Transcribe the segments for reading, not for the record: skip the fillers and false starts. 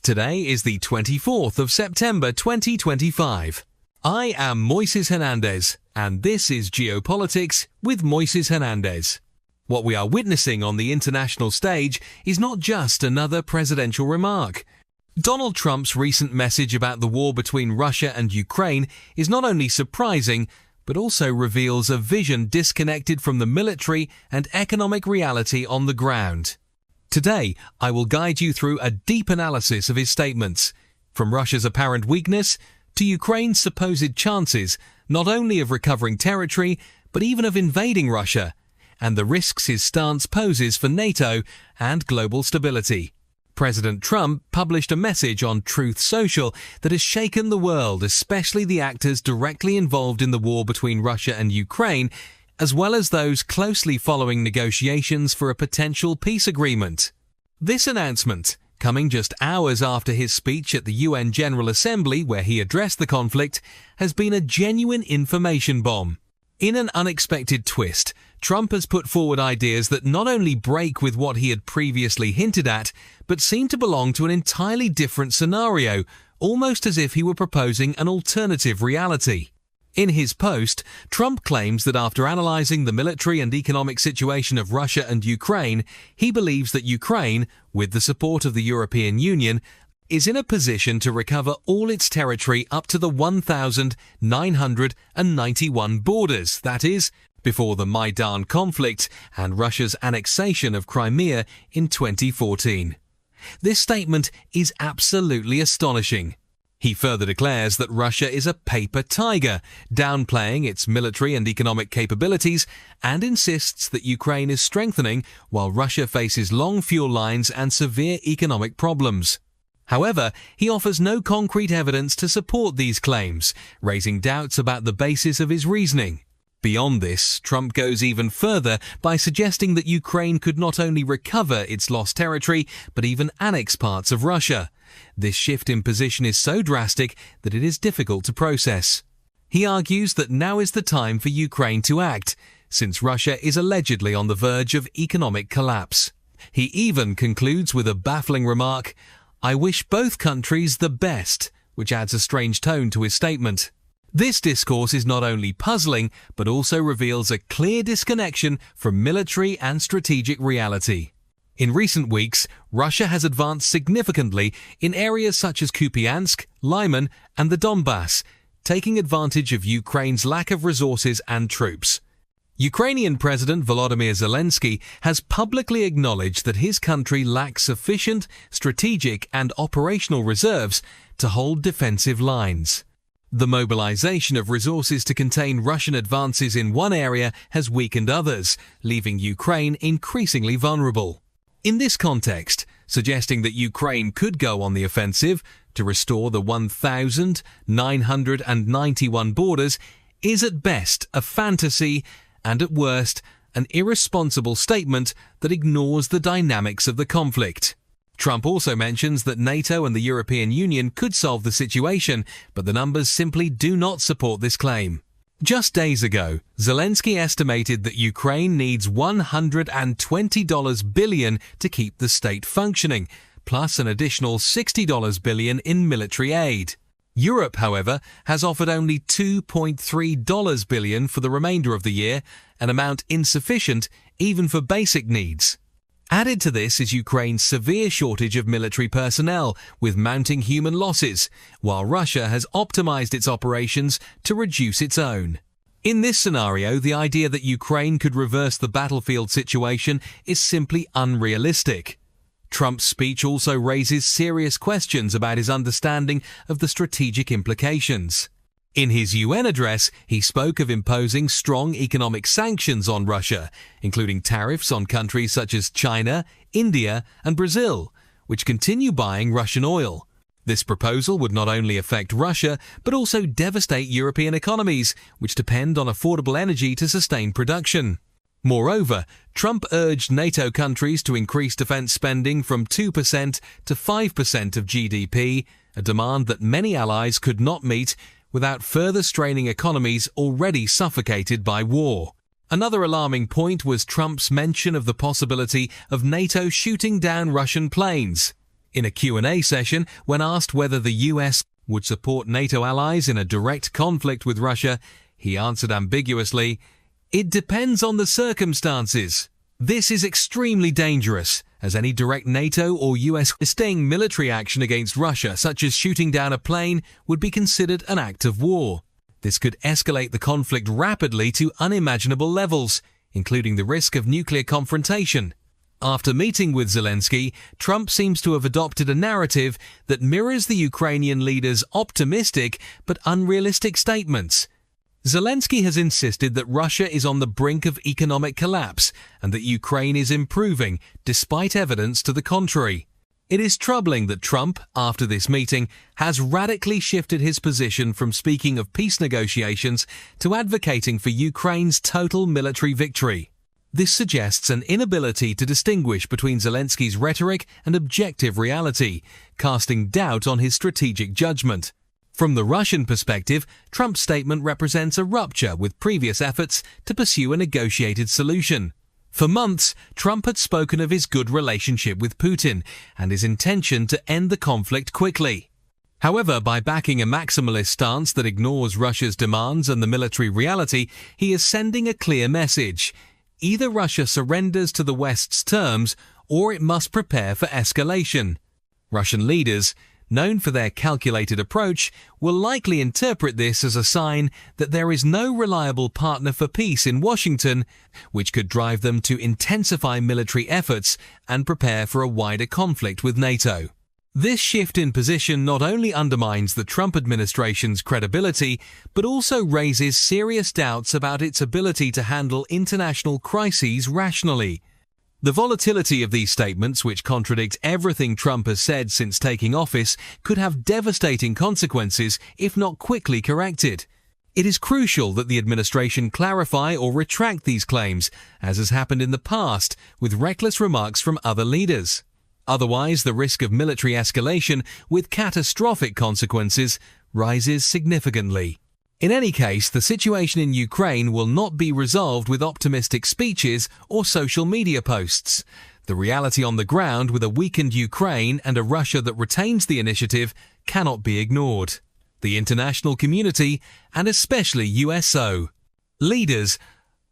Today is the 24th of September 2025. I am Moises Hernandez, and this is Geopolitics with Moises Hernandez. What we are witnessing on the international stage is not just another presidential remark. Donald Trump's recent message about the war between Russia and Ukraine is not only surprising, but also reveals a vision disconnected from the military and economic reality on the ground. Today, I will guide you through a deep analysis of his statements, from Russia's apparent weakness to Ukraine's supposed chances not only of recovering territory, but even of invading Russia, and the risks his stance poses for NATO and global stability. President Trump published a message on Truth Social that has shaken the world, especially the actors directly involved in the war between Russia and Ukraine, as well as those closely following negotiations for a potential peace agreement. This announcement, coming just hours after his speech at the UN General Assembly where he addressed the conflict, has been a genuine information bomb. In an unexpected twist, Trump has put forward ideas that not only break with what he had previously hinted at, but seem to belong to an entirely different scenario, almost as if he were proposing an alternative reality. In his post, Trump claims that after analyzing the military and economic situation of Russia and Ukraine, he believes that Ukraine, with the support of the European Union, is in a position to recover all its territory up to the 1,991 borders, that is, before the Maidan conflict and Russia's annexation of Crimea in 2014. This statement is absolutely astonishing. He further declares that Russia is a paper tiger, downplaying its military and economic capabilities, and insists that Ukraine is strengthening while Russia faces long fuel lines and severe economic problems. However, he offers no concrete evidence to support these claims, raising doubts about the basis of his reasoning. Beyond this, Trump goes even further by suggesting that Ukraine could not only recover its lost territory, but even annex parts of Russia. This shift in position is so drastic that it is difficult to process. He argues that now is the time for Ukraine to act, since Russia is allegedly on the verge of economic collapse. He even concludes with a baffling remark, "I wish both countries the best," which adds a strange tone to his statement. This discourse is not only puzzling, but also reveals a clear disconnection from military and strategic reality. In recent weeks, Russia has advanced significantly in areas such as Kupiansk, Lyman, and the Donbass, taking advantage of Ukraine's lack of resources and troops. Ukrainian President Volodymyr Zelensky has publicly acknowledged that his country lacks sufficient strategic and operational reserves to hold defensive lines. The mobilization of resources to contain Russian advances in one area has weakened others, leaving Ukraine increasingly vulnerable. In this context, suggesting that Ukraine could go on the offensive to restore the 1,991 borders is at best a fantasy and at worst an irresponsible statement that ignores the dynamics of the conflict. Trump also mentions that NATO and the European Union could solve the situation, but the numbers simply do not support this claim. Just days ago, Zelensky estimated that Ukraine needs $120 billion to keep the state functioning, plus an additional $60 billion in military aid. Europe, however, has offered only $2.3 billion for the remainder of the year, an amount insufficient even for basic needs. Added to this is Ukraine's severe shortage of military personnel, with mounting human losses, while Russia has optimized its operations to reduce its own. In this scenario, the idea that Ukraine could reverse the battlefield situation is simply unrealistic. Trump's speech also raises serious questions about his understanding of the strategic implications. In his UN address, he spoke of imposing strong economic sanctions on Russia, including tariffs on countries such as China, India, and Brazil, which continue buying Russian oil. This proposal would not only affect Russia, but also devastate European economies, which depend on affordable energy to sustain production. Moreover, Trump urged NATO countries to increase defense spending from 2% to 5% of GDP, a demand that many allies could not meet without further straining economies already suffocated by war. Another alarming point was Trump's mention of the possibility of NATO shooting down Russian planes. In a Q&A session, when asked whether the US would support NATO allies in a direct conflict with Russia, he answered ambiguously, "It depends on the circumstances. This is extremely dangerous, as any direct NATO or US sustained military action against Russia, such as shooting down a plane, would be considered an act of war. This could escalate the conflict rapidly to unimaginable levels, including the risk of nuclear confrontation." After meeting with Zelensky, Trump seems to have adopted a narrative that mirrors the Ukrainian leader's optimistic but unrealistic statements. Zelensky has insisted that Russia is on the brink of economic collapse and that Ukraine is improving, despite evidence to the contrary. It is troubling that Trump, after this meeting, has radically shifted his position from speaking of peace negotiations to advocating for Ukraine's total military victory. This suggests an inability to distinguish between Zelensky's rhetoric and objective reality, casting doubt on his strategic judgment. From the Russian perspective, Trump's statement represents a rupture with previous efforts to pursue a negotiated solution. For months, Trump had spoken of his good relationship with Putin and his intention to end the conflict quickly. However, by backing a maximalist stance that ignores Russia's demands and the military reality, he is sending a clear message. Either Russia surrenders to the West's terms, or it must prepare for escalation. Russian leaders, known for their calculated approach, will likely interpret this as a sign that there is no reliable partner for peace in Washington, which could drive them to intensify military efforts and prepare for a wider conflict with NATO. This shift in position not only undermines the Trump administration's credibility, but also raises serious doubts about its ability to handle international crises rationally. The volatility of these statements, which contradict everything Trump has said since taking office, could have devastating consequences if not quickly corrected. It is crucial that the administration clarify or retract these claims, as has happened in the past with reckless remarks from other leaders. Otherwise, the risk of military escalation with catastrophic consequences rises significantly. In any case, the situation in Ukraine will not be resolved with optimistic speeches or social media posts. The reality on the ground, with a weakened Ukraine and a Russia that retains the initiative, cannot be ignored. The international community, and especially USO leaders,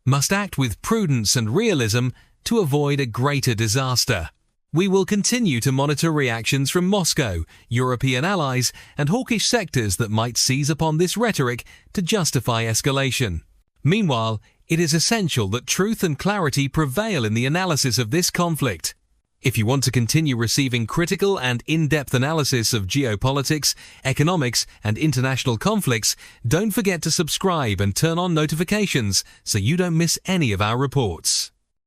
must act with prudence and realism to avoid a greater disaster. We will continue to monitor reactions from Moscow, European allies, and hawkish sectors that might seize upon this rhetoric to justify escalation. Meanwhile, it is essential that truth and clarity prevail in the analysis of this conflict. If you want to continue receiving critical and in-depth analysis of geopolitics, economics, and international conflicts, don't forget to subscribe and turn on notifications so you don't miss any of our reports.